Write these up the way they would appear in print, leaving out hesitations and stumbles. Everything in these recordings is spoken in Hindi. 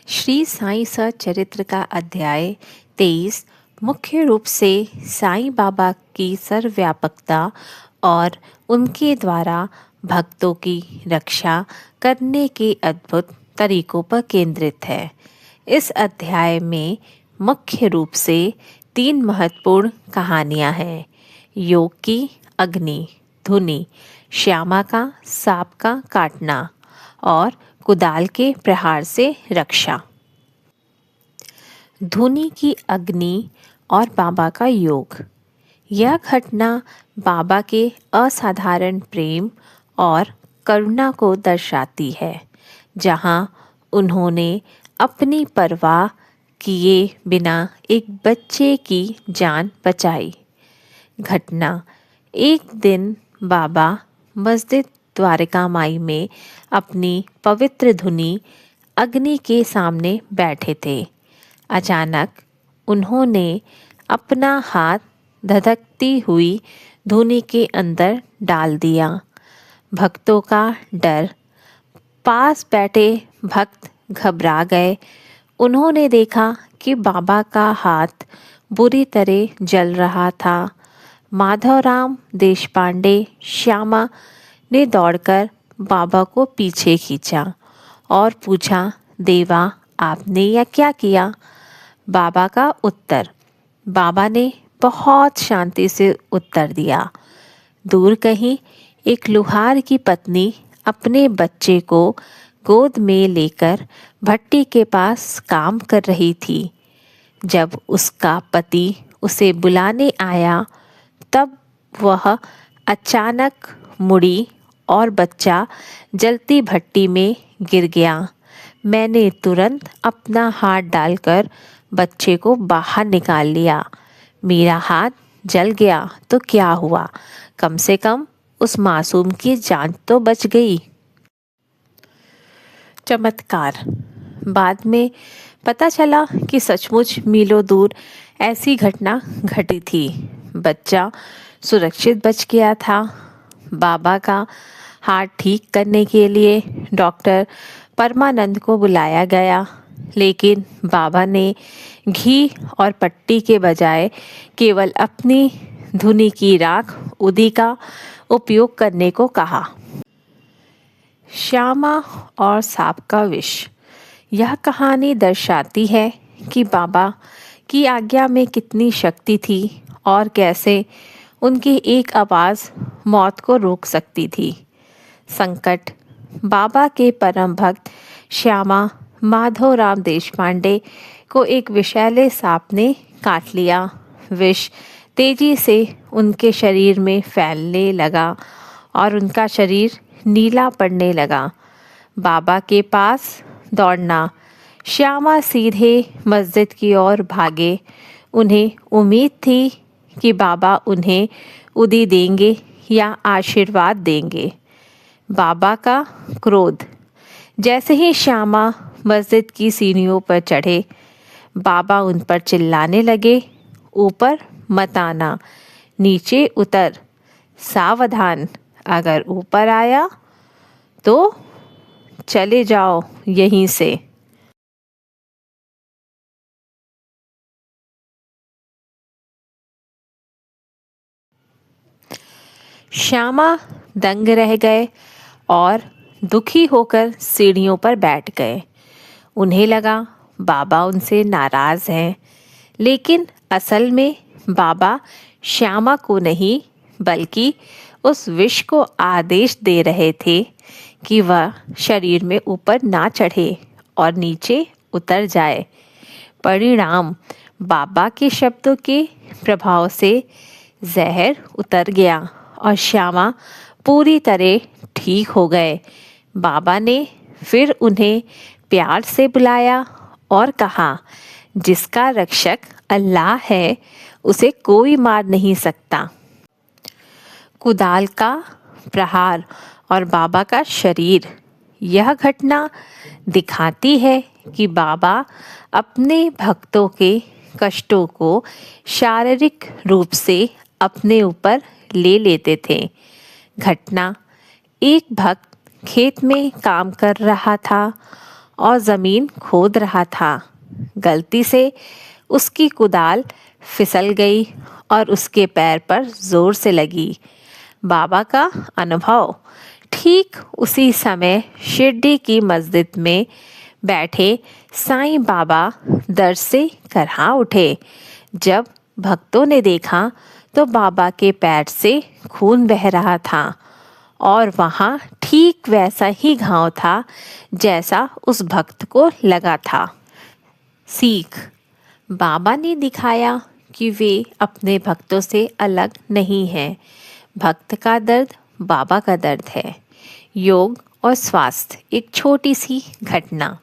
श्री साईं सचरित्र का अध्याय 23 मुख्य रूप से साईं बाबा की सर्वव्यापकता और उनके द्वारा भक्तों की रक्षा करने के अद्भुत तरीकों पर केंद्रित है। इस अध्याय में मुख्य रूप से 3 महत्वपूर्ण कहानियां हैं। योग की अग्नि, धुनी, श्यामा का सांप का काटना और कुदाल के प्रहार से रक्षा। धुनी की अग्नि और बाबा का योग। यह घटना बाबा के असाधारण प्रेम और करुणा को दर्शाती है, जहां उन्होंने अपनी परवाह किए बिना एक बच्चे की जान बचाई। घटना: एक दिन बाबा मस्जिद द्वारिका माई में अपनी पवित्र धुनी अग्नि के सामने बैठे थे। अचानक उन्होंने अपना हाथ धधकती हुई धुनी के अंदर डाल दिया। भक्तों का डर। पास बैठे भक्त घबरा गए। उन्होंने देखा कि बाबा का हाथ बुरी तरह जल रहा था। माधवराम देशपांडे, श्यामा ने दौड़कर बाबा को पीछे खींचा और पूछा, देवा, आपने यह क्या किया? बाबा का उत्तर। बाबा ने बहुत शांति से उत्तर दिया, दूर कहीं एक लुहार की पत्नी अपने बच्चे को गोद में लेकर भट्टी के पास काम कर रही थी। जब उसका पति उसे बुलाने आया, तब वह अचानक मुड़ी और बच्चा जलती भट्टी में गिर गया। मैंने तुरंत अपना हाथ डालकर बच्चे को बाहर निकाल लिया। मेरा हाथ जल गया तो क्या हुआ, कम से कम उस मासूम की जान तो बच गई। चमत्कार। बाद में पता चला कि सचमुच मीलों दूर ऐसी घटना घटी थी। बच्चा सुरक्षित बच गया था। बाबा का हाथ ठीक करने के लिए डॉक्टर परमानंद को बुलाया गया, लेकिन बाबा ने घी और पट्टी के बजाय केवल अपनी धुनी की राख उदी का उपयोग करने को कहा। श्यामा और सांप का विष। यह कहानी दर्शाती है कि बाबा की आज्ञा में कितनी शक्ति थी और कैसे उनकी एक आवाज़ मौत को रोक सकती थी। संकट। बाबा के परम भक्त श्यामा माधवराम देशपांडे को एक विषैले सांप ने काट लिया। विष तेजी से उनके शरीर में फैलने लगा और उनका शरीर नीला पड़ने लगा। बाबा के पास दौड़ना। श्यामा सीधे मस्जिद की ओर भागे। उन्हें उम्मीद थी कि बाबा उन्हें उदी देंगे या आशीर्वाद देंगे। बाबा का क्रोध। जैसे ही श्यामा मस्जिद की सीढ़ियों पर चढ़े, बाबा उन पर चिल्लाने लगे, ऊपर मत आना, नीचे उतर, सावधान, अगर ऊपर आया तो चले जाओ यहीं से। श्यामा दंग रह गए और दुखी होकर सीढ़ियों पर बैठ गए। उन्हें लगा बाबा उनसे नाराज हैं, लेकिन असल में बाबा श्यामा को नहीं बल्कि उस विष को आदेश दे रहे थे कि वह शरीर में ऊपर ना चढ़े और नीचे उतर जाए। परिणाम: बाबा के शब्दों के प्रभाव से जहर उतर गया और श्यामा पूरी तरह ठीक हो गए। बाबा ने फिर उन्हें प्यार से बुलाया और कहा, जिसका रक्षक अल्लाह है उसे कोई मार नहीं सकता। कुदाल का प्रहार और बाबा का शरीर। यह घटना दिखाती है कि बाबा अपने भक्तों के कष्टों को शारीरिक रूप से अपने ऊपर ले लेते थे। घटना: एक भक्त खेत में काम कर रहा था और ज़मीन खोद रहा था। गलती से उसकी कुदाल फिसल गई और उसके पैर पर ज़ोर से लगी। बाबा का अनुभव। ठीक उसी समय शिरडी की मस्जिद में बैठे साईं बाबा दर्द से करहा उठे। जब भक्तों ने देखा तो बाबा के पैर से खून बह रहा था और वहाँ ठीक वैसा ही घाव था जैसा उस भक्त को लगा था। सीख। बाबा ने दिखाया कि वे अपने भक्तों से अलग नहीं हैं। भक्त का दर्द बाबा का दर्द है। योग और स्वास्थ्य। एक छोटी सी घटना।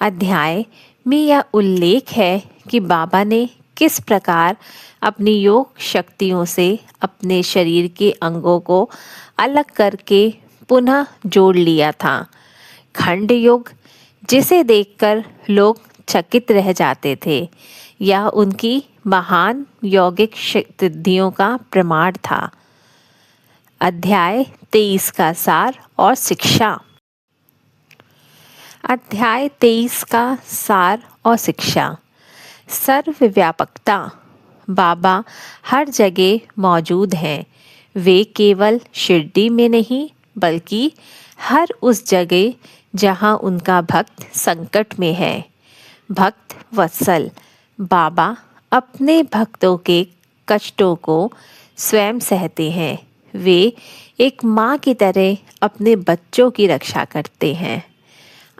अध्याय में यह उल्लेख है कि बाबा ने किस प्रकार अपनी योग शक्तियों से अपने शरीर के अंगों को अलग करके पुनः जोड़ लिया था। खंड योग, जिसे देखकर लोग चकित रह जाते थे, यह उनकी महान यौगिक सिद्धियों का प्रमाण था। अध्याय 23 का सार और शिक्षा। अध्याय 23 का सार और शिक्षा। सर्वव्यापकता। बाबा हर जगह मौजूद हैं। वे केवल शिरडी में नहीं बल्कि हर उस जगह जहां उनका भक्त संकट में है। भक्त वत्सल। बाबा अपने भक्तों के कष्टों को स्वयं सहते हैं। वे एक माँ की तरह अपने बच्चों की रक्षा करते हैं।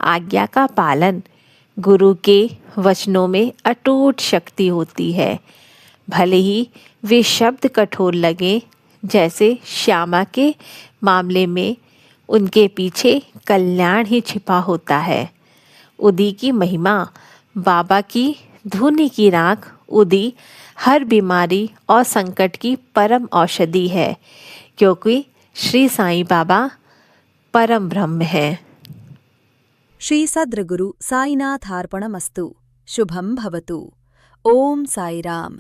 आज्ञा का पालन। गुरु के वचनों में अटूट शक्ति होती है। भले ही वे शब्द कठोर लगें, जैसे श्यामा के मामले में उनके पीछे कल्याण ही छिपा होता है। उदी की महिमा। बाबा की धुनी की राख उदी हर बीमारी और संकट की परम औषधि है, क्योंकि श्री साईं बाबा परम ब्रह्म है। श्री सद्गुरु साईनाथार्पणमस्तु। शुभम भवतु। ओम साई राम।